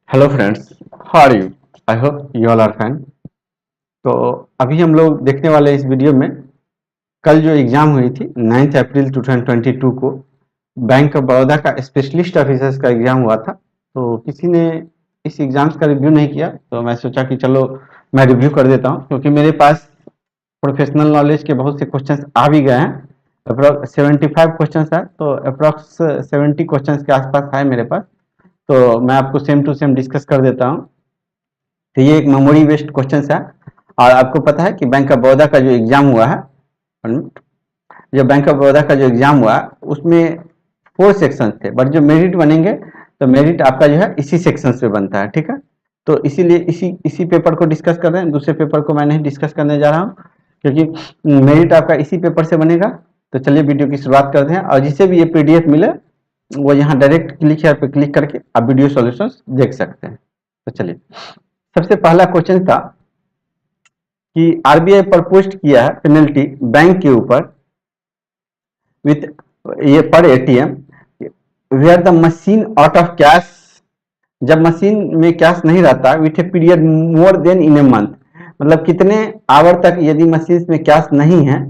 Hello friends, how are you? I hope you all are fine. तो अभी हम लोग देखने वाले इस वीडियो में कल जो एग्ज़ाम हुई थी 9 अप्रैल 2022 को बैंक ऑफ बड़ौदा का स्पेशलिस्ट ऑफिसर्स का एग्ज़ाम हुआ था। तो किसी ने इस एग्ज़ाम्स का रिव्यू नहीं किया, तो मैं सोचा कि चलो मैं रिव्यू कर देता हूँ, क्योंकि मेरे पास प्रोफेशनल नॉलेज के बहुत से क्वेश्चंस आ भी गए हैं। अप्रॉक्स 75 क्वेश्चंस है, तो अप्रॉक्स 70 क्वेश्चंस के आसपास है मेरे पास। तो मैं आपको सेम टू सेम डिस्कस कर देता हूँ। तो ये एक मेमोरी बेस्ड क्वेश्चन है। और आपको पता है कि बैंक ऑफ बड़ौदा का जो एग्जाम हुआ है, जो बैंक ऑफ बड़ौदा का जो एग्जाम हुआ उसमें 4 सेक्शन थे, बट जो मेरिट बनेंगे तो मेरिट आपका जो है इसी सेक्शन से बनता है। ठीक है, तो इसीलिए इसी इसी पेपर को डिस्कस कर रहे हैं। दूसरे पेपर को मैं नहीं डिस्कस करने जा रहा हूँ, क्योंकि मेरिट आपका इसी पेपर से बनेगा। तो चलिए वीडियो की शुरुआत करते हैं, और जिसे भी ये पीडीएफ मिले वो यहाँ डायरेक्ट क्लिक यहाँ पे क्लिक करके आप वीडियो सॉल्यूशंस देख सकते हैं। तो चलिए, सबसे पहला क्वेश्चन था कि आरबीआई प्रपोज किया है पेनल्टी बैंक के ऊपर विथ ये पर ATM where the machine out of cash, जब मशीन में कैश नहीं रहता, with a period more than in a month, मतलब कितने आवर तक यदि मशीन में कैश नहीं है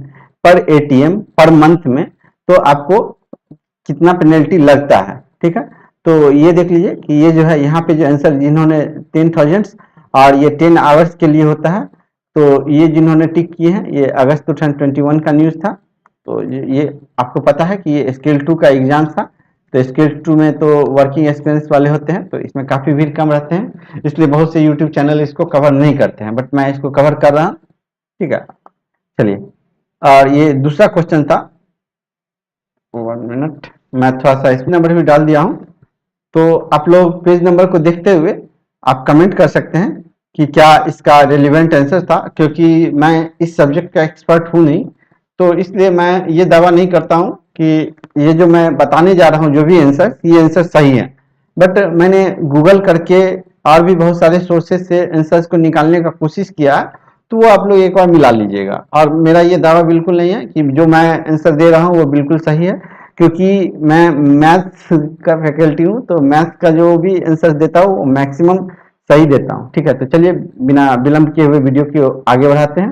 पर एटीएम पर मंथ में, तो आपको कितना पेनल्टी लगता है। ठीक है, तो ये देख लीजिए कि ये जो है यहाँ पे जो आंसर जिन्होंने 10,000 और ये 10 आवर्स के लिए होता है, तो ये जिन्होंने टिक किए हैं ये अगस्त 2021 का न्यूज़ था। तो ये आपको पता है कि ये स्केल 2 का एग्जाम था। तो स्केल 2 में तो वर्किंग एक्सपीरियंस वाले होते हैं, तो इसमें काफ़ी भीड़ कम रहते हैं, इसलिए बहुत से यूट्यूब चैनल इसको कवर नहीं करते हैं, बट मैं इसको कवर कर रहा हूँ। ठीक है, चलिए, और ये दूसरा क्वेश्चन था, 1 मिनट, मैं थोड़ा सा इसमें नंबर भी डाल दिया हूँ। तो आप लोग पेज नंबर को देखते हुए आप कमेंट कर सकते हैं कि क्या इसका रिलेवेंट आंसर था, क्योंकि मैं इस सब्जेक्ट का एक्सपर्ट हूँ नहीं, तो इसलिए मैं ये दावा नहीं करता हूँ कि ये जो मैं बताने जा रहा हूँ जो भी आंसर, ये आंसर सही है। बट मैंने गूगल करके और भी बहुत सारे सोर्सेज से आंसर्स को निकालने का कोशिश किया, तो वो आप लोग एक बार मिला लीजिएगा। और मेरा ये दावा बिल्कुल नहीं है कि जो मैं आंसर दे रहा हूँ वो बिल्कुल सही है, क्योंकि मैं मैथ्स का फैकल्टी हूँ, तो मैथ्स का जो भी आंसर देता हूँ वो मैक्सिमम सही देता हूँ। ठीक है, तो चलिए बिना विलंब किए हुए वीडियो की आगे बढ़ाते हैं।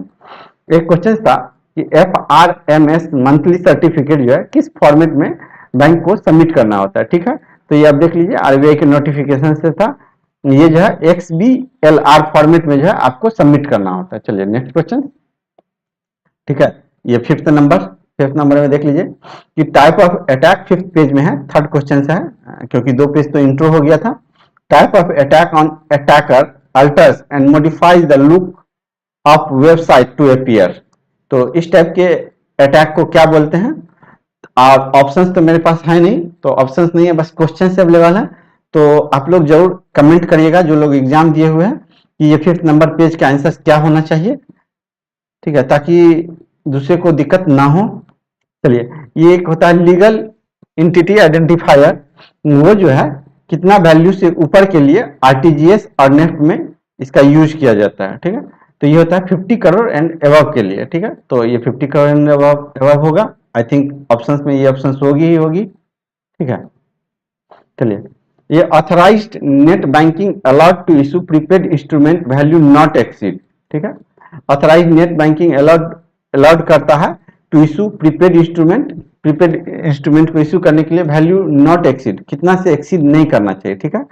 एक क्वेश्चन था कि FRMS मंथली सर्टिफिकेट जो है किस फॉर्मेट में बैंक को सबमिट करना होता है। ठीक है, तो ये आप देख लीजिए आरबीआई के नोटिफिकेशन से था, ये जो है XBLR फॉर्मेट में जो है आपको सबमिट करना होता है। चलिए नेक्स्ट क्वेश्चन। ठीक है, ये फिफ्थ नंबर में देख लीजिए कि type of attack fifth page में है, थर्ड क्वेश्चन है, क्योंकि 2 पेज तो इंट्रो हो गया था। Type of attack on attacker alters and modifies the look of website to appear. तो इस टाइप के अटैक को क्या बोलते हैं? और ऑप्शंस तो मेरे पास है नहीं, तो ऑप्शंस नहीं है, बस क्वेश्चन से अवेलेबल है। तो आप लोग जरूर कमेंट करिएगा जो लोग एग्जाम दिए हुए हैं कि ये फिफ्थ नंबर पेज का आंसर क्या होना चाहिए। ठीक है, ताकि दूसरे को दिक्कत ना हो। चलिए, ये एक होता है लीगल एंटिटी आइडेंटिफायर, वो जो है कितना वैल्यू से ऊपर के लिए आरटीजीएस और नेफ्ट में इसका यूज किया जाता है। ठीक है, तो ये होता है 50 करोड़ एंड अबव के लिए। ठीक है, तो ये 50 करोड़ एंड अबव होगा। आई थिंक ऑप्शंस में ये ऑप्शंस होगी ही होगी। ठीक है, चलिए, ये authorised net banking allowed to issue prepaid instrument value not exceed. ठीक है, ऑथराइज्ड नेट बैंकिंग अलाउड करता है टू इशू प्रीपेड इंस्ट्रूमेंट को इशू करने के लिए वैल्यू नॉट एक्सीड, कितना से एक्सीड नहीं करना चाहिए। ठीक है,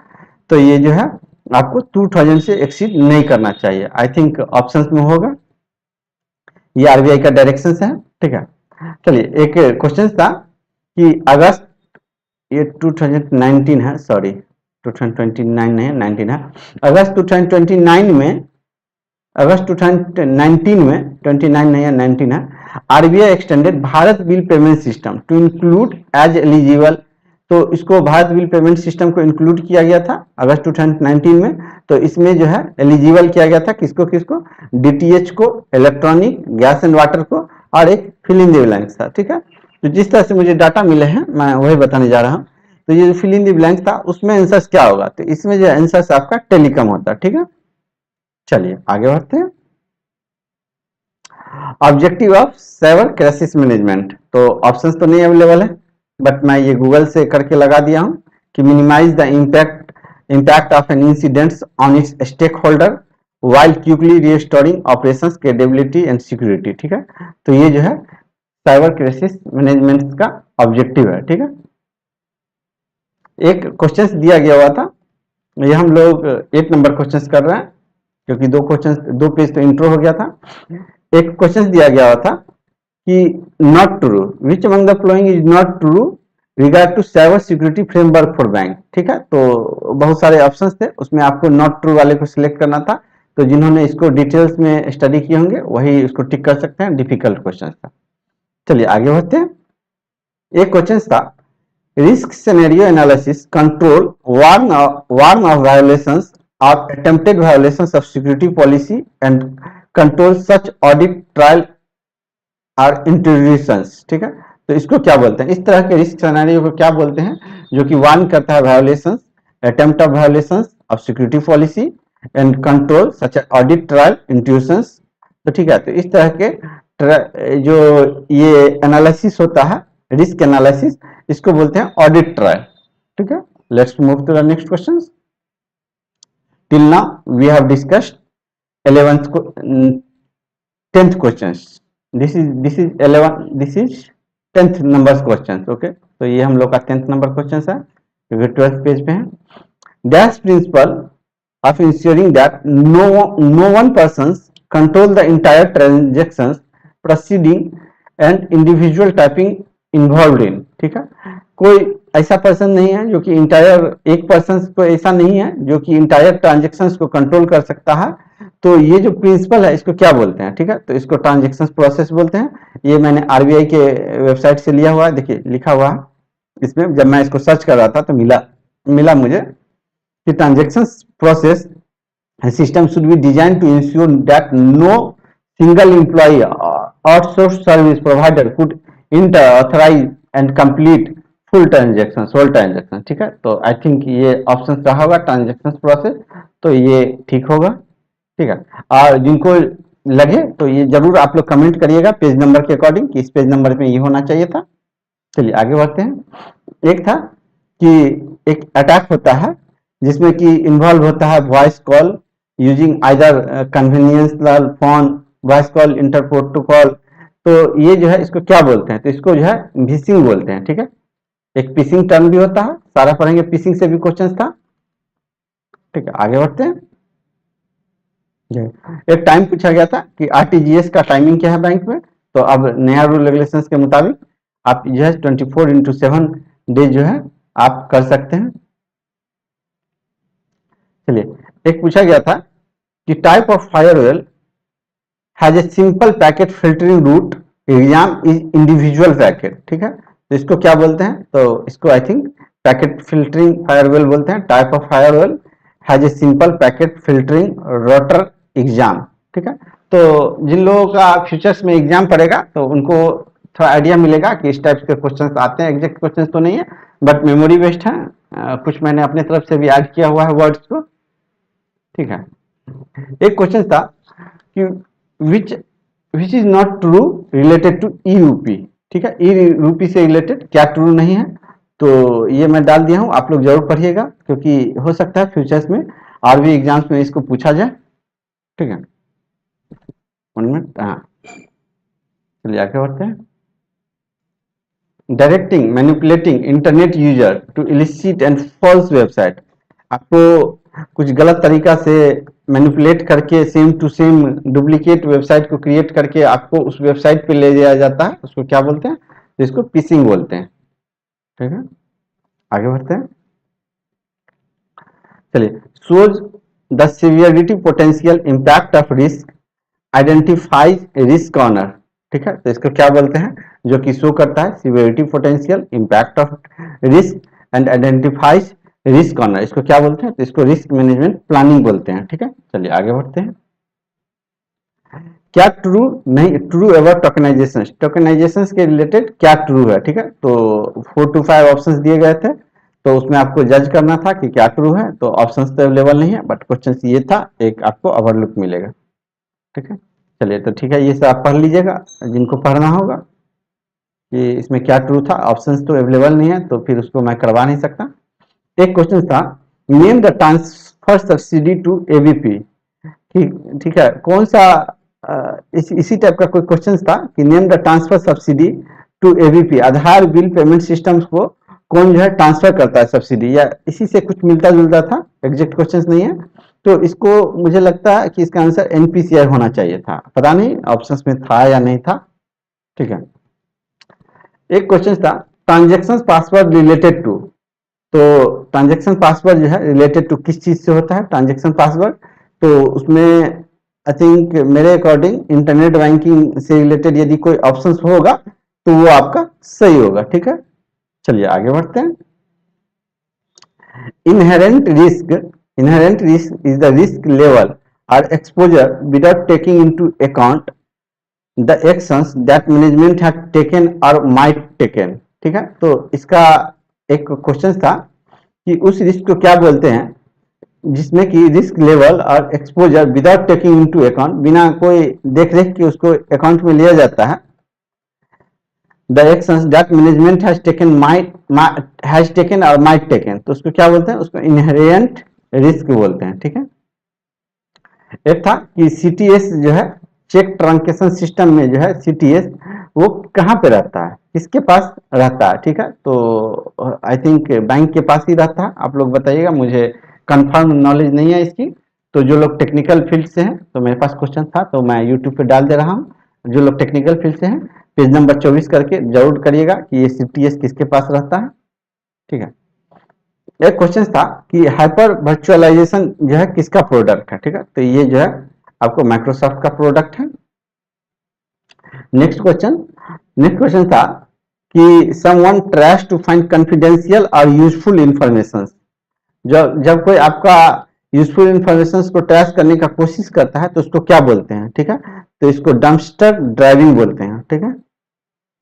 तो ये जो है आपको 2000 से एक्सीड नहीं करना चाहिए। आई थिंक ऑप्शंस में होगा, ये आरबीआई का डायरेक्शन है। ठीक है, चलिए, एक क्वेश्चन था कि अगस्त, ये 2019 है, सॉरी 2029 नहीं है, 19 है। अगस्त 2029 में, अगस्त 2019 में, 29 नहीं है 19 है, RBI extended Bharat bill payment system to include as eligible. तो इसको भारत बिल पेमेंट सिस्टम को इंक्लूड किया गया था अगस्त 2019 में। तो इसमें जो है एलिजिबल किया गया था किसको किसको? डीटीएच को, इलेक्ट्रॉनिक, गैस एंड वाटर को, और एक फिल इन द ब्लैंक्स था। ठीक है, तो जिस तरह से मुझे डाटा मिले हैं मैं वही बताने जा रहा हूँ। तो ये जो फिल इन द ब्लैंक था उसमें आंसर क्या होगा? तो इसमें जो आंसर आपका टेलीकॉम होता है। ठीक है, चलिए आगे बढ़ते हैं। Objective of cyber crisis management, तो ऑप्शंस तो नहीं अवेलेबल है, बट मैं ये गूगल से करके लगा दिया हूं कि minimise the impact impact of an incident on its stakeholder while quickly restoring operations capability and security। ठीक है, तो ये जो है साइबर क्राइसिस मैनेजमेंट का ऑब्जेक्टिव है। ठीक है, एक क्वेश्चन दिया गया हुआ था, ये हम लोग 8 नंबर क्वेश्चन कर रहे हैं क्योंकि दो पेज तो इंट्रो हो गया था। एक क्वेश्चन दिया गया हुआ था कि not true, which among the following is not true regard to cyber security framework for bank. ठीक है, तो बहुत सारे ऑप्शंस थे, उसमें आपको नॉट ट्रू वाले को सिलेक्ट करना था। तो जिन्होंने इसको डिटेल्स में स्टडी किए होंगे वही इसको टिक कर सकते हैं, डिफिकल्ट क्वेश्चन था। चलिए आगे बढ़ते हैं। एक क्वेश्चन था risk scenario analysis control warn of violations और attempted violations of security policy and control such audit trial और इंट्रोड्यूशंस। ठीक है, तो इसको क्या बोलते हैं, इस तरह के रिस्क सिनेरियो को क्या बोलते हैं, जो कि वार्न करता है violations, attempt of violations of security policy and control such audit trial introductions. तो ठीक है, तो इस तरह के जो ये एनालिसिस होता है, रिस्क एनालिसिस, इसको बोलते हैं ऑडिट ट्रायल। ठीक है, let's move to the next question. Till now we have discussed 10th questions, this is 10th number question. Okay, तो ये हम लोग का 10th नंबर क्वेश्चन है क्योंकि 12th पेज पे है। Dash principle of ensuring that no one persons control the entire transactions proceeding and individual typing involved in। ठीक है, कोई ऐसा पर्सन नहीं है जो कि इंटायर, एक पर्सन को ऐसा नहीं है जो कि इंटायर ट्रांजेक्शन्स को कंट्रोल कर सकता है। तो ये जो प्रिंसिपल है इसको क्या बोलते हैं? ठीक है, तो इसको ट्रांजेक्शन प्रोसेस बोलते हैं। ये मैंने आरबीआई के वेबसाइट से लिया हुआ है, देखिए लिखा हुआ है इसमें। जब मैं इसको सर्च कर रहा था तो मिला मुझे कि transaction process and system should be designed to ensure that no single employee or outsourced service provider could enter, authorize and complete full transactions, whole transaction। ठीक है, तो आई थिंक ये ऑप्शन रहा होगा ट्रांजेक्शन प्रोसेस, तो ये ठीक होगा। ठीक है, और जिनको लगे तो ये जरूर आप लोग कमेंट करिएगा पेज नंबर के अकॉर्डिंग कि इस पेज नंबर में ये होना चाहिए था। चलिए आगे बढ़ते हैं। एक था कि एक अटैक होता है जिसमें कि इन्वॉल्व होता है voice call using either conventional phone, voice call inter protocol. तो ये जो है इसको क्या बोलते हैं? तो इसको जो है फिशिंग बोलते हैं। ठीक है, एक फिशिंग टर्म भी होता है, सारा पढ़ेंगे, फिशिंग से भी क्वेश्चन था। ठीक है, आगे बढ़ते हैं। एक टाइम पूछा गया था कि आरटीजीएस का टाइमिंग क्या है बैंक में, तो अब नया रूल रेगुलेशंस के मुताबिक आप जो है 24/7 डेज जो है आप कर सकते हैं। चलिए, एक पूछा गया था कि type of firewall has a simple packet filtering route, exam is individual packet. ठीक है, तो इसको क्या बोलते हैं? तो इसको I think packet filtering firewall बोलते हैं। Type of firewall has a simple packet filtering router exam. ठीक है, तो जिन लोगों का फ्यूचर्स में एग्जाम पड़ेगा तो उनको थोड़ा आइडिया मिलेगा कि इस टाइप के क्वेश्चंस आते हैं। एग्जैक्ट क्वेश्चंस तो नहीं है बट मेमोरी बेस्ड है, कुछ मैंने अपने तरफ से भी ऐड किया हुआ है वर्ड्स को। ठीक है, एक क्वेश्चन था कि which is not true related to e rupee. ठीक है, ई रूपी से रिलेटेड क्या ट्रू नहीं है, तो ये मैं डाल दिया हूं, आप लोग जरूर पढ़िएगा क्योंकि हो सकता है फ्यूचर्स में और भी एग्जाम्स में इसको पूछा जाए। ठीक है, 1 मिनट। हाँ, चलिए आगे बढ़ते हैं। Directing manipulating internet user to illicit and false website. आपको कुछ गलत तरीका से मैनिपुलेट करके same to same duplicate website को क्रिएट करके आपको उस वेबसाइट पे ले जाया जाता है, उसको क्या बोलते हैं? तो इसको फिशिंग बोलते हैं। ठीक है, आगे बढ़ते हैं। चलिए, shows the severity potential impact of risk, identifies risk corner. ठीक है, तो इसको क्या बोलते हैं? जो कि शो करता है severity potential impact of risk and identifies risk corner. इसको क्या बोलते हैं? तो इसको रिस्क मैनेजमेंट प्लानिंग बोलते हैं। ठीक है, चलिए आगे बढ़ते हैं। क्या ट्रू नहीं, ट्रू अबाउट टोकनाइजेशन, टोकनाइजेशन के रिलेटेड क्या ट्रू है? ठीक है, तो 4 to 5 ऑप्शंस दिए गए थे, तो उसमें आपको जज करना था कि क्या ट्रू है। तो ऑप्शंस तो अवेलेबल नहीं है बट क्वेश्चन ये था, एक आपको ओवरलुक मिलेगा। ठीक है, चलिए, तो ठीक है, ये सब आप पढ़ लीजिएगा जिनको पढ़ना होगा कि इसमें क्या ट्रू था। ऑप्शंस तो अवेलेबल नहीं है तो फिर उसको मैं करवा नहीं सकता। एक क्वेश्चन था name the transfer subsidy to ABP. ठीक ठीक है, कौन सा इसी टाइप का कोई क्वेश्चन था कि name the transfer subsidy to ABP, Aadhaar bill payment systems को कौन जो है ट्रांसफर करता है सब्सिडी, या इसी से कुछ मिलता जुलता था, एग्जैक्ट क्वेश्चन नहीं है। तो इसको मुझे लगता है कि इसका आंसर एनपीसीआई होना चाहिए था, पता नहीं ऑप्शंस में था या नहीं था। ठीक है, एक क्वेश्चन था ट्रांजेक्शन पासवर्ड रिलेटेड टू। तो ट्रांजेक्शन पासवर्ड जो है रिलेटेड टू किस चीज से होता है ट्रांजेक्शन पासवर्ड, तो उसमें आई थिंक मेरे अकॉर्डिंग इंटरनेट बैंकिंग से रिलेटेड यदि कोई ऑप्शंस होगा तो वो आपका सही होगा। ठीक है, चलिए आगे बढ़ते हैं। Inherent risk is the risk level और exposure without taking into account the actions that management have taken और माइट टेकन। ठीक है, तो इसका एक क्वेश्चन था कि उस रिस्क को क्या बोलते हैं जिसमें कि रिस्क लेवल और exposure without taking into account, बिना कोई देख रेख के उसको अकाउंट में लिया जाता है। The actions that management has taken और माइट टेकन, तो उसको क्या बोलते हैं, उसको इनहेरेंट रिस्क बोलते हैं। ठीक है, एक था कि सीटीएस जो है चेक ट्रांजेक्शन सिस्टम में जो है सीटीएस वो कहाँ पे रहता है, किसके पास रहता है। ठीक है, तो आई थिंक बैंक के पास ही रहता है, आप लोग बताइएगा, मुझे कंफर्म नॉलेज नहीं है इसकी। तो जो लोग टेक्निकल फील्ड से हैं, तो मेरे पास क्वेश्चन था तो मैं यूट्यूब पे डाल दे रहा हूँ, जो लोग टेक्निकल फील्ड से हैं पेज नंबर 24 करके जरूर करिएगा कि ये सीटीएस किसके पास रहता है। ठीक है, एक क्वेश्चन था कि हाइपर वर्चुअलाइजेशन जो है किसका प्रोडक्ट है। ठीक है, तो ये जो है आपको माइक्रोसॉफ्ट का प्रोडक्ट है। नेक्स्ट क्वेश्चन था कि someone tries to find confidential और यूजफुल इंफॉर्मेशन। जब कोई आपका यूजफुल इंफॉर्मेशन को ट्रेस करने का कोशिश करता है तो उसको क्या बोलते हैं। ठीक है, तो इसको डम्पस्टर ड्राइविंग बोलते हैं। ठीक है,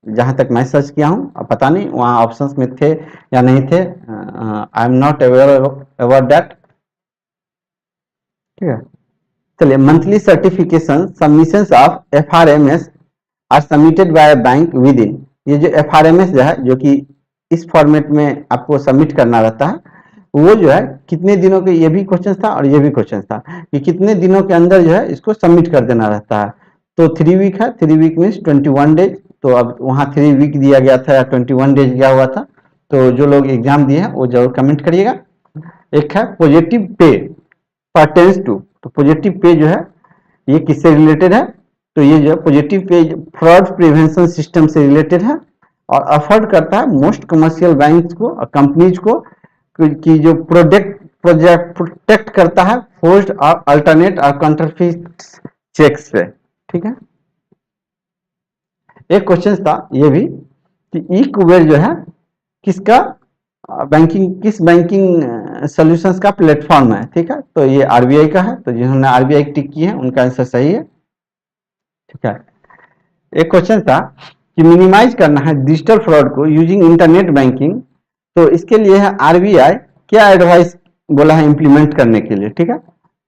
जहां तक मैं सर्च किया हूं, अब पता नहीं वहां ऑप्शंस में थे या नहीं थे, I am not aware about that. ठीक है, चलिए monthly certification submissions of FRMS are submitted by bank within. ये जो एफआरएमएस जो है, जो कि इस फॉर्मेट में आपको सबमिट करना रहता है, वो जो है कितने दिनों के, ये भी क्वेश्चन था और ये भी क्वेश्चन था कि कितने दिनों के अंदर जो है इसको सबमिट कर देना रहता है। तो 3 वीक है, 3 वीक मीन्स 21 डेज। तो अब वहाँ 3 वीक दिया गया था या 21 डेज गया हुआ था, तो जो लोग एग्जाम दिए हैं वो जरूर कमेंट करिएगा। एक है पॉजिटिव पे परटेंस टू, तो पॉजिटिव पे जो है ये किससे रिलेटेड है, तो ये जो है positive pay fraud prevention system से रिलेटेड है और अफोर्ड करता है मोस्ट कमर्शियल बैंक्स को और कंपनीज को कि जो प्रोटेक्ट करता है फोर्स्ड और अल्टरनेट और काउंटरफीट चेक्स से। ठीक है, एक क्वेश्चन था ये भी कि ई कुबेर जो है किसका किस बैंकिंग सॉल्यूशंस का प्लेटफॉर्म है। ठीक है, तो ये आरबीआई का है, तो जिन्होंने आरबीआई टिक की है उनका आंसर सही है। ठीक है, एक क्वेश्चन था कि मिनिमाइज करना है डिजिटल फ्रॉड को यूजिंग इंटरनेट बैंकिंग, तो इसके लिए है आरबीआई क्या एडवाइस बोला है इंप्लीमेंट करने के लिए। ठीक है,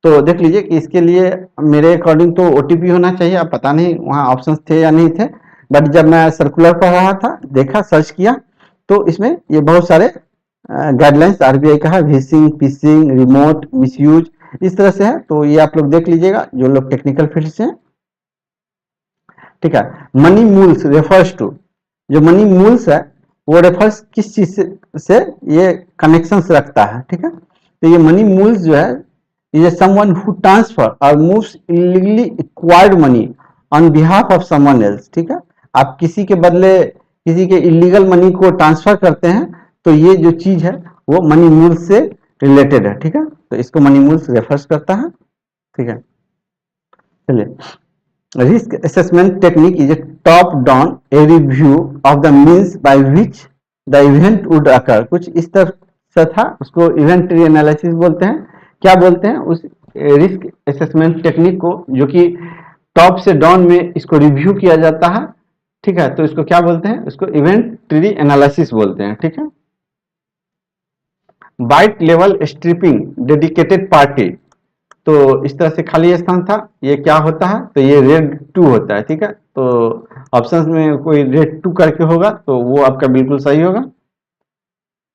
तो देख लीजिए कि इसके लिए मेरे अकॉर्डिंग तो ओटीपी होना चाहिए, अब पता नहीं वहाँ ऑप्शंस थे या नहीं थे, बट जब मैं सर्कुलर पढ़ रहा था देखा सर्च किया तो इसमें ये बहुत सारे गाइडलाइंस आरबीआई का है, फिशिंग, रिमोट मिसयूज, इस तरह से है, तो ये आप लोग देख लीजिएगा जो लोग टेक्निकल फील्ड से हैं। ठीक है, मनी मूल्स रेफर्स टू, जो मनी मूल्स है वो रेफर्स किस चीज से ये कनेक्शन रखता है। ठीक है, तो ये मनी मूल्स जो है इज समवन हु ट्रांसफर और moves illegally acquired money on behalf of someone else. ठीक है, आप किसी के बदले किसी के इलीगल मनी को ट्रांसफर करते हैं, तो ये जो चीज है वो मनी मूल्स से रिलेटेड है। ठीक है, तो इसको मनी मूल्स रेफर्स करता है। ठीक है, चलिए risk assessment technique is a top down a review of the means by which the event would occur। कुछ इस तरह से था, उसको इवेंट ट्री एनालिसिस बोलते हैं। क्या बोलते हैं उस रिस्क असेसमेंट टेक्निक को, जो कि टॉप से डाउन में इसको रिव्यू किया जाता है। ठीक है, तो इसको क्या बोलते हैं, उसको इवेंट ट्री एनालिसिस बोलते हैं। ठीक है, byte level stripping dedicated party, तो इस तरह से खाली स्थान था, ये क्या होता है, तो ये रेड 2 होता है। ठीक है, तो ऑप्शंस में कोई रेड 2 करके होगा तो वो आपका बिल्कुल सही होगा।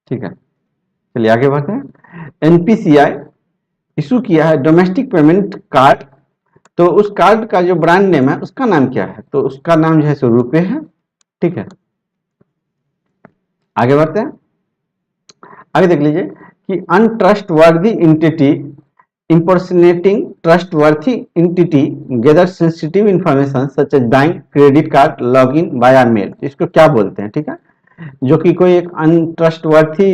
ठीक है, चलिए आगे बढ़ते हैं। एनपीसीआई इशू किया है डोमेस्टिक पेमेंट कार्ड, तो उस कार्ड का जो ब्रांड नेम है उसका नाम क्या है? तो उसका नाम जो है सो रुपए है। ठीक है, आगे बढ़ते हैं। आगे देख लीजिए कि अनट्रस्टवर्दी entity impersonating trustworthy entity gathers sensitive information such as bank credit card login via mail। इसको क्या बोलते हैं? ठीक है, जो कि कोई एक अनट्रस्टवर्थी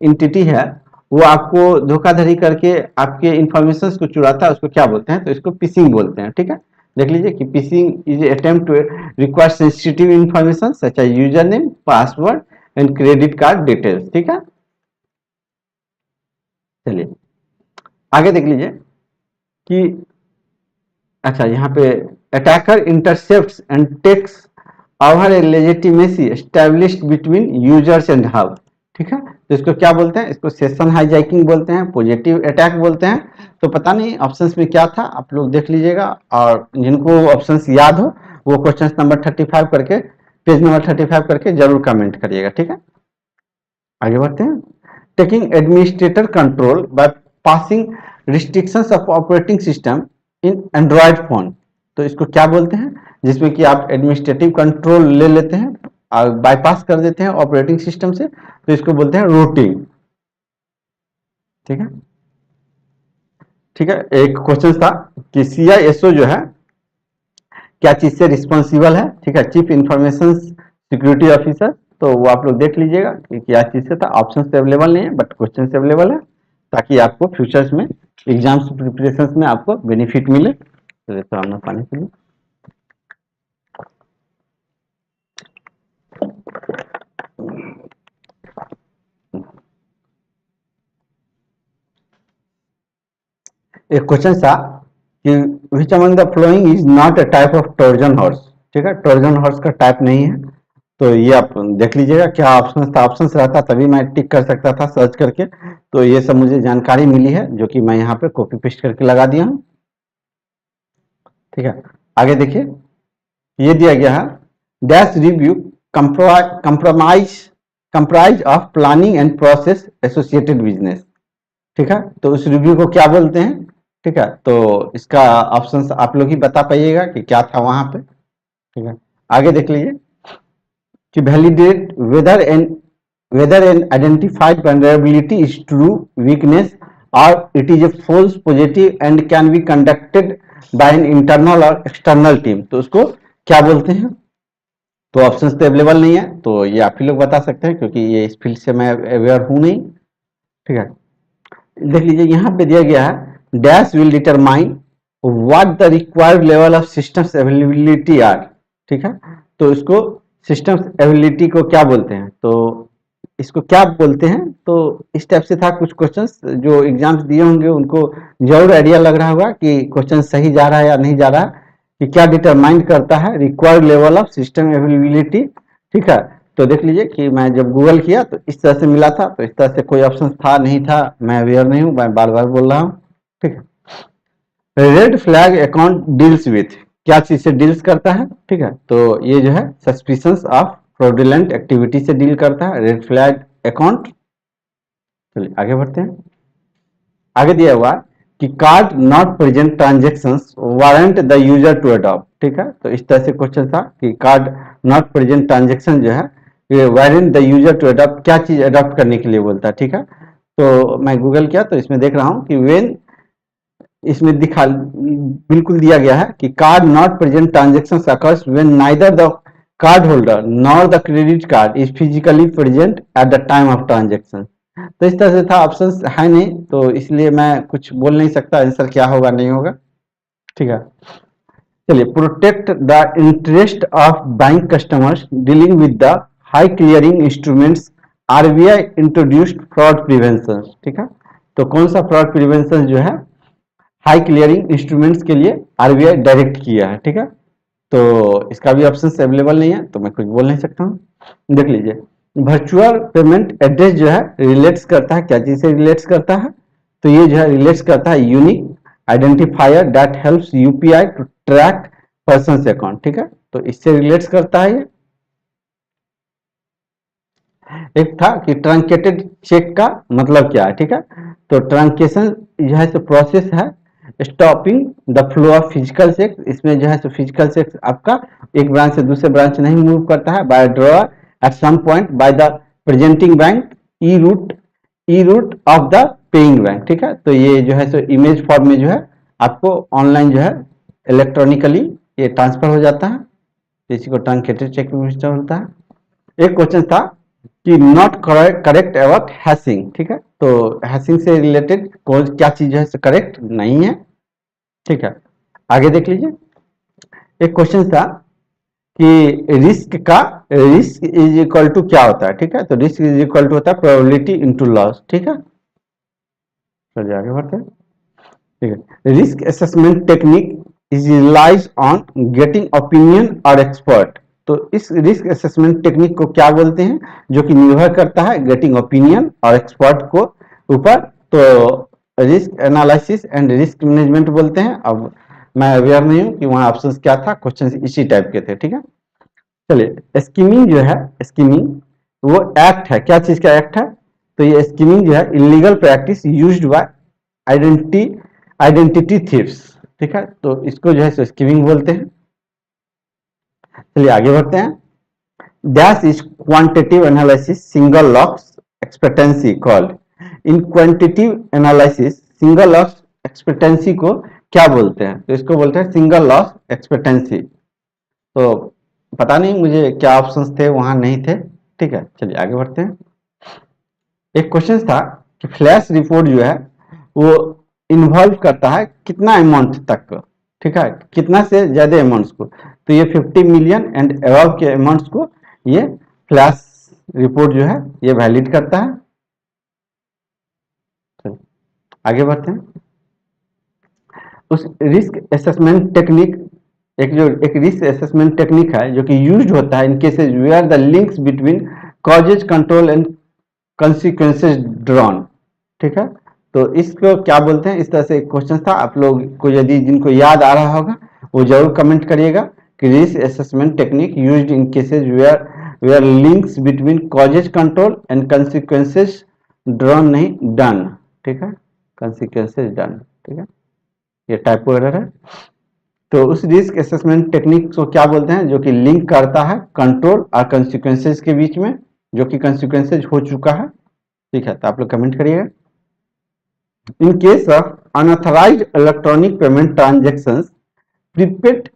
एंटिटी है, वो आपको धोखाधड़ी करके आपके इंफॉर्मेशन को चुराता है, उसको क्या बोलते हैं? तो इसको पिसिंग बोलते हैं। ठीक है, देख लीजिए कि phishing is attempt to require sensitive information such as user name, password and credit card details. ठीक है, चलिए आगे देख लीजिए कि अच्छा यहाँ पे attacker intercepts and takes over a legitimacy established between users and hub. ठीक है, तो इसको क्या बोलते हैं? इसको सेशन हाईजैकिंग बोलते हैं, पॉजिटिव अटैक बोलते हैं। तो पता नहीं ऑप्शंस में क्या था, आप लोग देख लीजिएगा, और जिनको ऑप्शंस याद हो वो क्वेश्चन नंबर 35 करके, पेज नंबर 35 करके जरूर कमेंट करिएगा। ठीक है, आगे बढ़ते हैं। Taking administrator control by passing restrictions of operating system in Android phone. तो इसको क्या बोलते हैं? जिसमें कि आप एडमिनिस्ट्रेटिव कंट्रोल ले लेते हैं और बाईपास कर देते हैं ऑपरेटिंग सिस्टम से, तो इसको बोलते हैं रूटिंग। ठीक है, ठीक है, एक क्वेश्चन था कि सीआईएसओ जो है क्या चीज से रिस्पॉन्सिबल है? ठीक है, चीफ इंफॉर्मेशन सिक्योरिटी ऑफिसर। तो वो आप लोग देख लीजिएगा कि क्या चीज से था। ऑप्शन से अवेलेबल नहीं है बट क्वेश्चन से अवेलेबल है, ताकि आपको फ्यूचर्स में एग्जाम्स प्रिपरेशन में आपको बेनिफिट मिले। चलिए तो हमने पानी पी ली। एक क्वेश्चन था कि विच among the following is not a type of Trojan horse. ठीक है, ट्रोजन हॉर्स का टाइप नहीं है। तो ये आप देख लीजिएगा क्या ऑप्शन था। ऑप्शन रहता तभी मैं टिक कर सकता था सर्च करके। तो ये सब मुझे जानकारी मिली है जो कि मैं यहाँ पे कॉपी पेस्ट करके लगा दिया हूँ। ठीक है, आगे देखिए, ये दिया गया है dash review compromise comprise of planning and process associated business. ठीक है, तो उस रिव्यू को क्या बोलते हैं? ठीक है, तो इसका ऑप्शन आप लोग ही बता पाइएगा कि क्या था वहां पे। ठीक है, आगे देख लीजिए कि validate whether an identified vulnerability is true weakness or it is a false positive and can be conducted by an internal or external team। तो उसको क्या बोलते हैं? तो ऑप्शंस तो अवेलेबल नहीं है, तो ये आप ही लोग बता सकते हैं क्योंकि ये इस फील्ड से मैं अवेयर हूं नहीं। ठीक है, देख लीजिए यहाँ पे दिया गया है dash will determine what the required level of systems availability are. ठीक है, तो इसको सिस्टम्स अवेलेबिलिटी को क्या बोलते हैं? तो इसको क्या बोलते हैं? तो इस टाइप से था कुछ क्वेश्चंस जो एग्जाम्स दिए होंगे उनको जरूर आइडिया लग रहा होगा कि क्वेश्चन सही जा रहा है या नहीं जा रहा है, कि क्या डिटरमाइन करता है required level of system availability. ठीक है, तो देख लीजिए कि मैं जब गूगल किया तो इस तरह से मिला था, तो इस तरह से कोई ऑप्शन था नहीं था, मैं अवेयर नहीं हूं, मैं बार बार बोल रहा हूं। ठीक है, red flag account deals with, क्या चीज से डील्स करता है? ठीक है, तो ये जो है सस्पिशंस ऑफ फ्रॉडुलेंट एक्टिविटी से डील करता है रेड फ्लैग अकाउंट। चलिए आगे बढ़ते हैं। आगे दिया हुआ कि card not present transactions warrant the user to adopt. ठीक है, तो इस तरह से क्वेश्चन था कि कार्ड नॉट प्रेजेंट ट्रांजेक्शन जो है ये warrant the user to adopt, क्या चीज अडॉप्ट करने के लिए बोलता है। ठीक है, तो मैं गूगल किया तो इसमें देख रहा हूं कि वेन, इसमें दिखा बिल्कुल दिया गया है कि card not present transaction occurs when neither the card holder nor the credit card is physically present at the time of transaction. तो इस तरह से था, ऑप्शंस है नहीं, तो इसलिए मैं कुछ बोल नहीं सकता आंसर क्या होगा नहीं होगा। ठीक है, चलिए protect the interest of bank customers dealing with the high clearing instruments RBI introduced fraud prevention. ठीक है, तो कौन सा फ्रॉड प्रिवेंशन जो है हाई क्लियरिंग इंस्ट्रूमेंट्स के लिए आरबीआई डायरेक्ट किया है। ठीक है, तो इसका भी ऑप्शन अवेलेबल नहीं है तो मैं कुछ बोल नहीं सकता हूँ। देख लीजिए वर्चुअल पेमेंट एड्रेस जो है रिलेट्स करता है, क्या चीज से रिलेट्स करता है? तो ये जो है रिलेट्स करता है unique identifier that helps UPI to track person account. ठीक है, तो इससे रिलेट्स करता है ये। एक था कि ट्रंकेटेड चेक का मतलब क्या है, ठीक है। तो ट्रंकेशन जो है सो प्रोसेस है stopping the flow of physical cheque. इसमें जो है सो फिजिकल चेक आपका एक ब्रांच से दूसरे ब्रांच नहीं मूव करता है by drawer at some point by the presenting bank en route of the paying bank, ठीक है। तो ये जो है सो इमेज फॉर्म में जो है आपको ऑनलाइन जो है इलेक्ट्रॉनिकली ये ट्रांसफर हो जाता है, इसी को ट्रंकेटेड चेक होता है। एक क्वेश्चन था कि नॉट करेक्ट अबाउट हैशिंग, ठीक है। तो हैशिंग से रिलेटेड क्या चीज है करेक्ट नहीं है, ठीक है। आगे देख लीजिए। एक क्वेश्चन था कि रिस्क इज इक्वल टू क्या होता है, ठीक है। तो रिस्क इज इक्वल टू होता है प्रोबेबिलिटी इनटू लॉस, ठीक है। चलिए आगे बढ़ते हैं, ठीक है। Risk assessment technique is relies on getting opinion और एक्सपर्ट। तो इस रिस्क असेसमेंट टेक्निक को क्या बोलते हैं, जो कि निर्भर करता है गेटिंग ओपिनियन और एक्सपर्ट को ऊपर। तो risk analysis and risk management बोलते हैं। अब मैं अवेयर नहीं हूं कि वहां ऑप्शंस क्या था, क्वेश्चन इसी टाइप के थे, ठीक है। चलिए स्कीमिंग जो है, स्कीमिंग वो एक्ट है, क्या चीज का एक्ट है। तो ये स्कीमिंग जो है illegal practice used by identity thieves, ठीक है। तो इसको जो है स्कीमिंग बोलते हैं। चलिए आगे बढ़ते हैं। Dash is quantitative analysis single loss expectancy called. In quantitative analysis single loss expectancy को क्या बोलते हैं, तो इसको बोलते हैं सिंगल लॉस एक्सपेक्टेंसी। तो पता नहीं मुझे क्या ऑप्शंस थे, वहां नहीं थे, ठीक है। चलिए आगे बढ़ते हैं। एक क्वेश्चन था कि फ्लैश रिपोर्ट जो है वो इन्वॉल्व करता है कितना अमाउंट तक को, ठीक है, कितना से ज्यादा अमाउंट्स को। तो ये 50 मिलियन एंड अबव के अमाउंट्स को ये फ्लैश रिपोर्ट जो है ये वैलिड करता है। चलिए आगे बढ़ते हैं। उस रिस्क असेसमेंट टेक्निक एक रिस्क असेसमेंट टेक्निक है जो कि यूज्ड होता है in cases where the links between causes control and consequences drawn, ठीक है। तो इसको क्या बोलते हैं, इस तरह से एक क्वेश्चन था। आप लोग को यदि जिनको याद आ रहा होगा वो जरूर कमेंट करिएगा कि risk assessment technique used in cases where where links between causes control and consequences drawn नहीं डन, ठीक है, कंसिक्वेंसेस डन, ठीक है। ये टाइपो एरर है। तो उस रिस्क असेसमेंट टेक्निक को क्या बोलते हैं, जो कि लिंक करता है कंट्रोल और कंसिक्वेंसेस के बीच में, जो कि कंसिक्वेंसेस हो चुका है, ठीक है। तो आप लोग कमेंट करिएगा। In case of unauthorised electronic payment transactions prepaid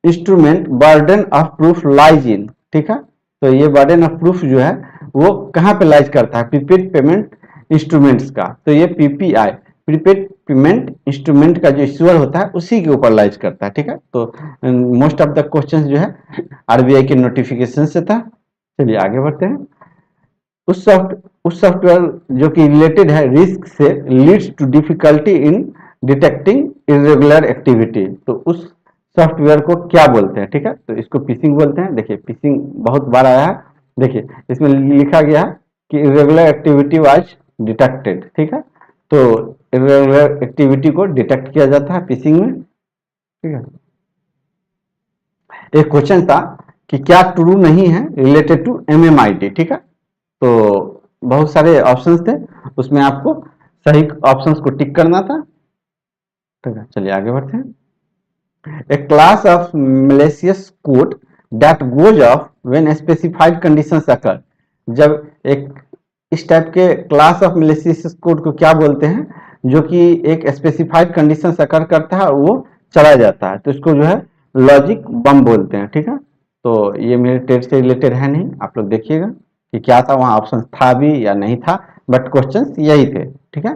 instrument burden of proof lies in, ठीक है। तो ये बर्डन ऑफ प्रूफ जो है वो कहाँ पे लाइज करता है, प्रीपेड पेमेंट इंस्ट्रूमेंट्स का। तो ये पीपीआई प्रीपेड पेमेंट इंस्ट्रूमेंट का जो इश्यूअर होता है उसी के ऊपर लाइज करता है, ठीक है। तो मोस्ट ऑफ द क्वेश्चंस जो है आरबीआई के नोटिफिकेशन से था। चलिए आगे बढ़ते हैं। उस सॉफ्टवेयर जो कि रिलेटेड है रिस्क से leads to difficulty in detecting irregular activity. तो उस सॉफ्टवेयर को क्या बोलते हैं, ठीक है। तो इसको फिशिंग बोलते हैं। देखिए फिशिंग बहुत बार आया है, देखिए इसमें लिखा गया है कि इरेगुलर एक्टिविटी वाज डिटेक्टेड, ठीक है। तो इरेगुलर एक्टिविटी को डिटेक्ट किया जाता है फिशिंग में, ठीक है। एक क्वेश्चन था कि क्या ट्रू नहीं है रिलेटेड टू एमएमआईटी, ठीक है। तो बहुत सारे ऑप्शंस थे, उसमें आपको सही ऑप्शंस को टिक करना था, ठीक है। चलिए आगे बढ़ते हैं। A class of malicious code that goes off when specified conditions occur. जब एक इस टाइप के क्लास ऑफ malicious कोड को क्या बोलते हैं, जो कि एक स्पेसिफाइड कंडीशंस अकर करता है और वो चला जाता है, तो इसको जो है लॉजिक बम बोलते हैं, ठीक है। तो ये मेरे टेस्ट से रिलेटेड है नहीं, आप लोग देखिएगा कि क्या था, वहां ऑप्शन था भी या नहीं था, बट क्वेश्चन यही थे, ठीक है।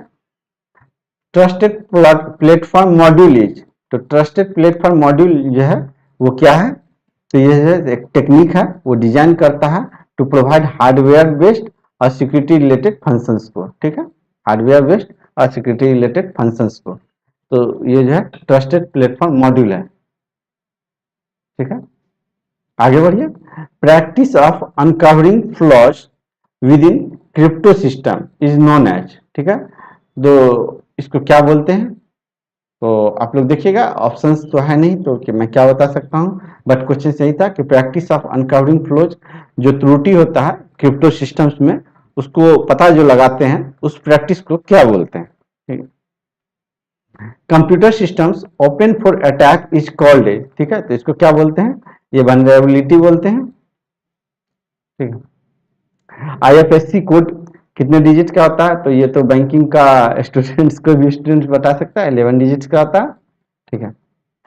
Trusted platform module is. तो ट्रस्टेड प्लेटफॉर्म मॉड्यूल जो है वो क्या है, तो ये है एक टेक्निक है, वो डिजाइन करता है टू प्रोवाइड हार्डवेयर बेस्ड और सिक्योरिटी रिलेटेड फंक्शंस को, ठीक है, हार्डवेयर बेस्ड और सिक्योरिटी रिलेटेड फंक्शंस को। तो ये जो है ट्रस्टेड प्लेटफॉर्म मॉड्यूल है, ठीक है। आगे बढ़िए। Practice of uncovering flaws within crypto system is known as, ठीक है। तो इसको क्या बोलते हैं, तो आप लोग देखिएगा, ऑप्शंस तो है नहीं तो कि मैं क्या बता सकता हूँ, बट क्वेश्चन यही था कि प्रैक्टिस ऑफ अनकवरिंग फ्लोज, जो त्रुटि होता है क्रिप्टो सिस्टम्स में, उसको पता जो लगाते हैं उस प्रैक्टिस को क्या बोलते हैं। Computer systems open for attack is called a, ठीक है, तो इसको क्या बोलते हैं, ये वल्नरेबिलिटी बोलते हैं, ठीक है। आईएफएससी कोड कितने डिजिट का होता है, तो ये तो बैंकिंग का स्टूडेंट्स को भी स्टूडेंट बता सकता है, 11 डिजिट्स का होता है, ठीक है।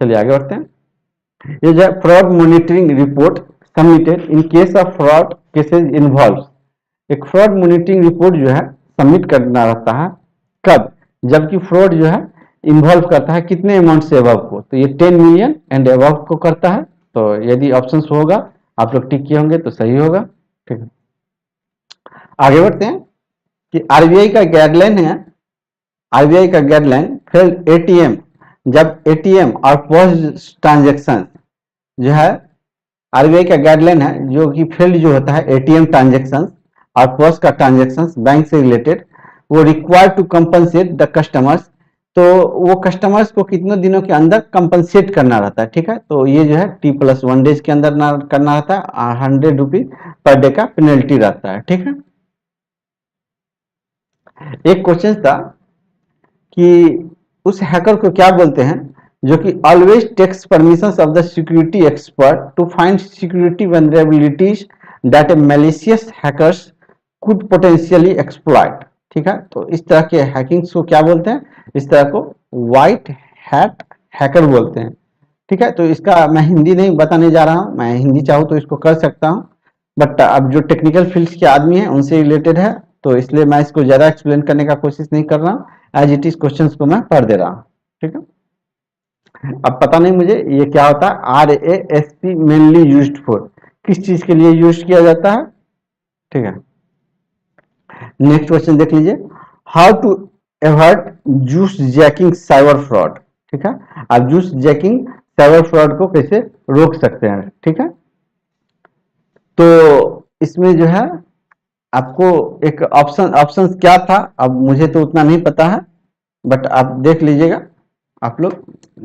चलिए आगे बढ़ते हैं। ये जो fraud monitoring report submitted in case of fraud cases involve, एक फ्रॉड मॉनिटरिंग रिपोर्ट जो है सबमिट करना रहता है कब, जबकि फ्रॉड जो है इन्वॉल्व करता है कितने अमाउंट से अबव को, तो ये 10 मिलियन एंड अबव को करता है। तो यदि ऑप्शंस होगा आप लोग टिक किए होंगे तो सही होगा, ठीक है। आगे बढ़ते हैं कि आरबीआई का गाइडलाइन है, आरबीआई का गाइडलाइन फेल्ड एटीएम, जब एटीएम और पोस्ट ट्रांजेक्शन जो है, आरबीआई का गाइडलाइन है जो कि फेल्ड जो होता है एटीएम ट्रांजेक्शन और पोस का ट्रांजेक्शन बैंक से रिलेटेड, वो required to compensate the customers, तो वो कस्टमर्स को कितने दिनों के अंदर कंपनसेट करना रहता है, ठीक है। तो ये जो है T+1 डेज के अंदर ना करना रहता है, 100 रुपीज पर डे का पेनल्टी रहता है, ठीक है। एक क्वेश्चन था कि उस हैकर को क्या बोलते हैं जो कि always takes permissions of the security expert to find security vulnerabilities that a malicious hackers could potentially exploit, ठीक है। तो इस तरह के हैकिंग्स को क्या बोलते हैं, इस तरह को व्हाइट हैट हैकर बोलते हैं, ठीक है। तो इसका मैं हिंदी नहीं बताने जा रहा हूं, मैं हिंदी चाहूँ तो इसको कर सकता हूं, बट अब जो टेक्निकल फील्ड के आदमी हैं उनसे रिलेटेड है, तो इसलिए मैं इसको ज्यादा एक्सप्लेन करने का कोशिश नहीं कर रहा हूँ, एज इट इज क्वेश्चंस को मैं पढ़ दे रहा हूँ, ठीक है। अब पता नहीं मुझे ये क्या होता है, RASP मेनली यूज्ड फॉर, किस चीज के लिए यूज किया जाता है, ठीक है। नेक्स्ट क्वेश्चन देख लीजिए, how to avert juice jacking cyber fraud, ठीक है। आप जूस जैकिंग साइबर फ्रॉड को कैसे रोक सकते हैं, ठीक है। तो इसमें जो है आपको एक ऑप्शन क्या था, अब मुझे तो उतना नहीं पता है, बट आप देख लीजिएगा, आप लोग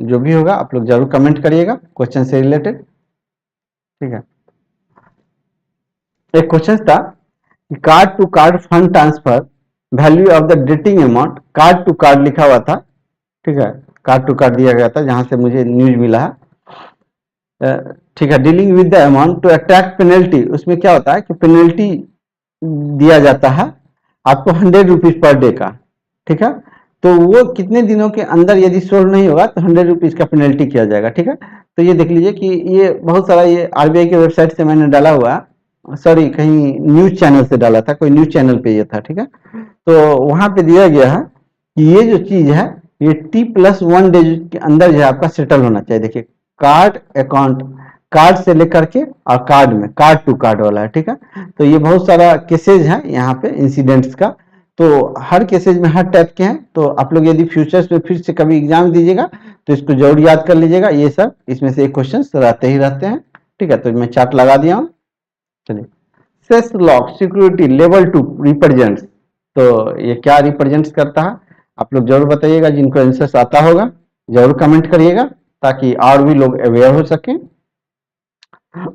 जो भी होगा आप लोग जरूर कमेंट करिएगा क्वेश्चन से रिलेटेड, ठीक है। एक क्वेश्चन था card to card fund transfer value of the dating amount, card to card लिखा हुआ था, ठीक है, कार्ड टू कार्ड दिया गया था जहां से मुझे न्यूज मिला है, ठीक है। Dealing with the amount to attract penalty, उसमें क्या होता है कि पेनल्टी दिया जाता है आपको 100 रुपीज पर डे का, ठीक है। तो वो कितने दिनों के अंदर यदि सोल्व नहीं होगा तो 100 रुपीज का पेनल्टी किया जाएगा, ठीक है। तो ये देख लीजिए कि ये बहुत सारा, ये आरबीआई के वेबसाइट से मैंने डाला हुआ, सॉरी कहीं न्यूज चैनल से डाला था, कोई न्यूज चैनल पे ये था, ठीक है। तो वहां पे दिया गया है कि ये जो चीज है ये T+1 डेज के अंदर जो है आपका सेटल होना चाहिए। देखिए कार्ड अकाउंट, कार्ड से लेकर के और कार्ड में कार्ड टू कार्ड वाला है, ठीक है। तो ये बहुत सारा केसेज है यहाँ पे इंसिडेंट्स का, तो हर केसेज में हर टाइप के हैं, तो आप लोग यदि फ्यूचर्स में फिर से कभी एग्जाम दीजिएगा तो इसको जरूर याद कर लीजिएगा, ये सब इसमें से एक क्वेश्चन रहते ही रहते हैं, ठीक है। तो मैं चार्ट लगा दिया हूँ, चलिए। Cess lock security level 2 represents, तो ये क्या रिप्रेजेंट्स करता है आप लोग जरूर बताइएगा, जिनको आंसर आता होगा जरूर कमेंट करिएगा ताकि और भी लोग अवेयर हो सकें।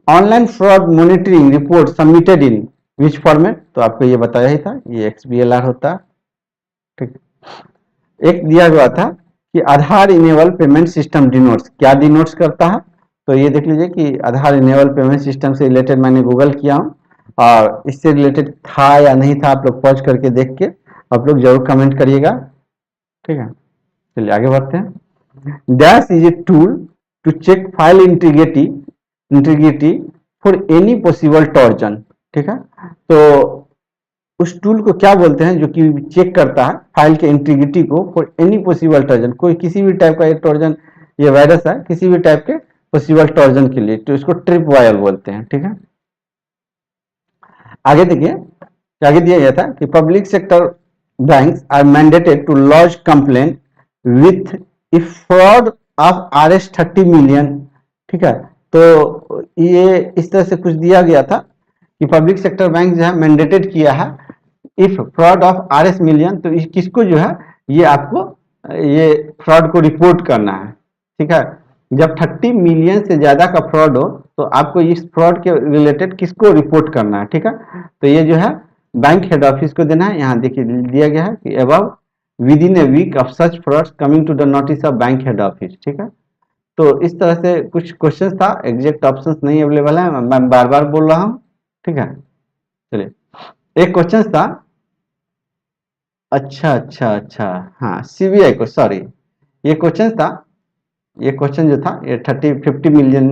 Online fraud monitoring report submitted in which format, तो आपको ये बताया ही था, ये XBLR होता है, ठीक। एक दिया हुआ था कि आधार इनेबल पेमेंट सिस्टम डिनोट्स, क्या डिनोट्स करता है, तो ये देख लीजिए कि आधार इनेबल पेमेंट सिस्टम से रिलेटेड मैंने गूगल किया हूँ, और इससे रिलेटेड था या नहीं था आप लोग पॉज करके देख के आप लोग जरूर कमेंट करिएगा, ठीक है। चलिए आगे बढ़ते हैं। Dash is a tool to check file integrity for any possible trojan, ठीक है। तो उस टूल को क्या बोलते हैं जो कि चेक करता है फाइल के इंटीग्रिटी को फॉर एनी पॉसिबल टॉर्जन, कोई किसी भी टाइप का एक टॉर्जन, ये वायरस है किसी भी टाइप के पॉसिबल टॉर्जन के लिए, तो इसको ट्रिप वायर बोलते हैं, ठीक है। आगे देखिए, आगे दिया गया था कि public sector banks are mandated to launch complaint with if fraud of RS 30 million, ठीक है। तो ये इस तरह से कुछ दिया गया था कि पब्लिक सेक्टर बैंक जो है मैंडेटेड किया है if fraud of RS million, तो किसको जो है ये आपको ये फ्रॉड को रिपोर्ट करना है, ठीक है। जब 30 मिलियन से ज्यादा का फ्रॉड हो तो आपको इस फ्रॉड के रिलेटेड किसको रिपोर्ट करना है, ठीक है। तो ये जो है बैंक हेड ऑफिस को देना है। यहाँ देखिए दिया गया है कि above within a week of such frauds coming to the notice of bank head office, ठीक है। तो इस तरह से कुछ क्वेश्चन था, एग्जैक्ट ऑप्शंस नहीं अवेलेबल है, मैं बार बार बोल रहा हूँ, ठीक है। चलिए एक क्वेश्चन था, अच्छा, हाँ सीबीआई को, सॉरी ये क्वेश्चन था, ये क्वेश्चन जो था ये 50 मिलियन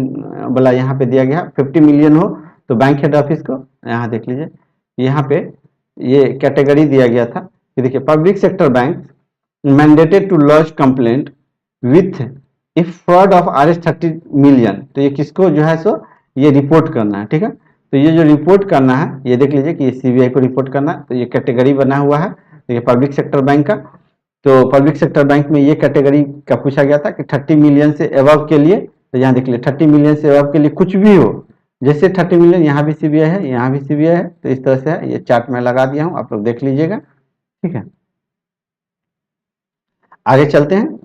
वाला यहाँ पे दिया गया। 50 मिलियन हो तो बैंक हेड ऑफिस को, यहाँ देख लीजिए यहाँ पे ये कैटेगरी दिया गया था कि देखिए public sector bank mandated to launch complaint with if fraud of RS 30 million, तो ये किसको जो है सो ये रिपोर्ट करना है, ठीक है। तो ये जो रिपोर्ट करना है ये देख लीजिए कि ये सीबीआई को रिपोर्ट करना है। तो ये कैटेगरी बना हुआ है, तो ये पब्लिक सेक्टर बैंक का, तो पब्लिक सेक्टर बैंक में ये कैटेगरी का पूछा गया था कि 30 मिलियन से अबव के लिए, तो यहाँ देख लीजिए 30 मिलियन से अबव के लिए कुछ भी हो, जैसे 30 मिलियन यहाँ भी सीबीआई है, यहाँ भी सीबीआई है, तो इस तरह से है। ये चार्ट में लगा दिया हूँ, आप लोग देख लीजिएगा, ठीक है। आगे चलते हैं,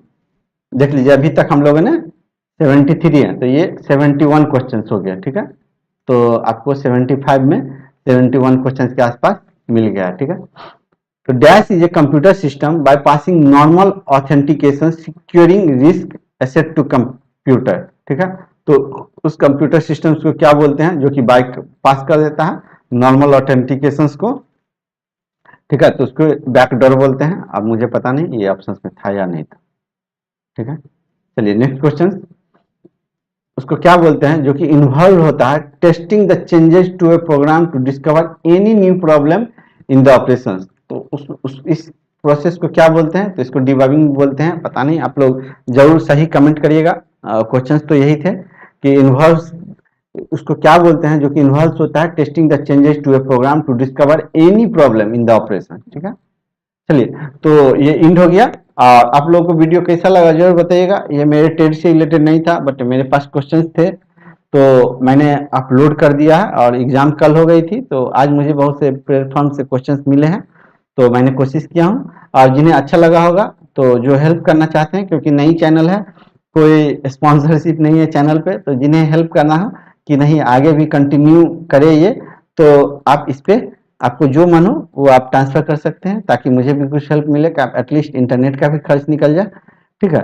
देख लीजिए अभी तक हम लोगों ने 73 है, तो ये 71 क्वेश्चन हो गया, ठीक है। तो आपको 75 में 71 क्वेश्चन के आसपास मिल गया, ठीक है। तो dash is a computer system bypassing normal authentication securing risk asset to computer, ठीक है। तो उस कंप्यूटर सिस्टम्स को क्या बोलते हैं जो कि बाय पास कर देता है नॉर्मल ऑथेंटिकेशंस को, ठीक है। तो उसको बैकडोर बोलते हैं। अब मुझे पता नहीं ये ऑप्शंस में था या नहीं था, ठीक है। चलिए नेक्स्ट क्वेश्चन, उसको क्या बोलते हैं जो कि इन्वॉल्व होता है testing the changes to a program to discover any new problem in the operations. तो इस प्रोसेस को क्या बोलते हैं, तो इसको डिबगिंग बोलते हैं। पता नहीं, आप लोग जरूर सही कमेंट करिएगा। क्वेश्चंस तो यही थे कि इन्वॉल्व उसको क्या बोलते हैं जो कि इन्वॉल्व होता है testing the changes to a program to discover any problem in the operation, ठीक है। चलिए तो ये इंड हो गया। आप लोगों को वीडियो कैसा लगा जरूर बताइएगा। ये मेरे टेड से रिलेटेड नहीं था, बट मेरे पास क्वेश्चंस थे तो मैंने अपलोड कर दिया है, और एग्जाम कल हो गई थी तो आज मुझे बहुत से प्लेटफॉर्म से क्वेश्चंस मिले हैं, तो मैंने कोशिश किया हूँ। और जिन्हें अच्छा लगा होगा तो जो हेल्प करना चाहते हैं, क्योंकि नई चैनल है, कोई स्पॉन्सरशिप नहीं है चैनल पे, तो जिन्हें हेल्प करना हो कि नहीं आगे भी कंटिन्यू करे ये, तो आप इस पे आपको जो मन हो वो आप ट्रांसफर कर सकते हैं, ताकि मुझे भी कुछ हेल्प मिले, कि एटलीस्ट इंटरनेट का भी खर्च निकल जाए, ठीक है।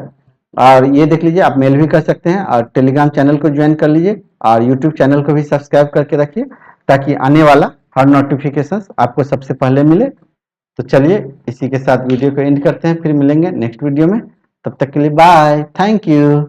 और ये देख लीजिए आप मेल भी कर सकते हैं, और टेलीग्राम चैनल को ज्वाइन कर लीजिए, और यूट्यूब चैनल को भी सब्सक्राइब करके रखिए, ताकि आने वाला हर नोटिफिकेशन आपको सबसे पहले मिले। तो चलिए इसी के साथ वीडियो को एंड करते हैं, फिर मिलेंगे नेक्स्ट वीडियो में। तब तक के लिए बाय, थैंक यू।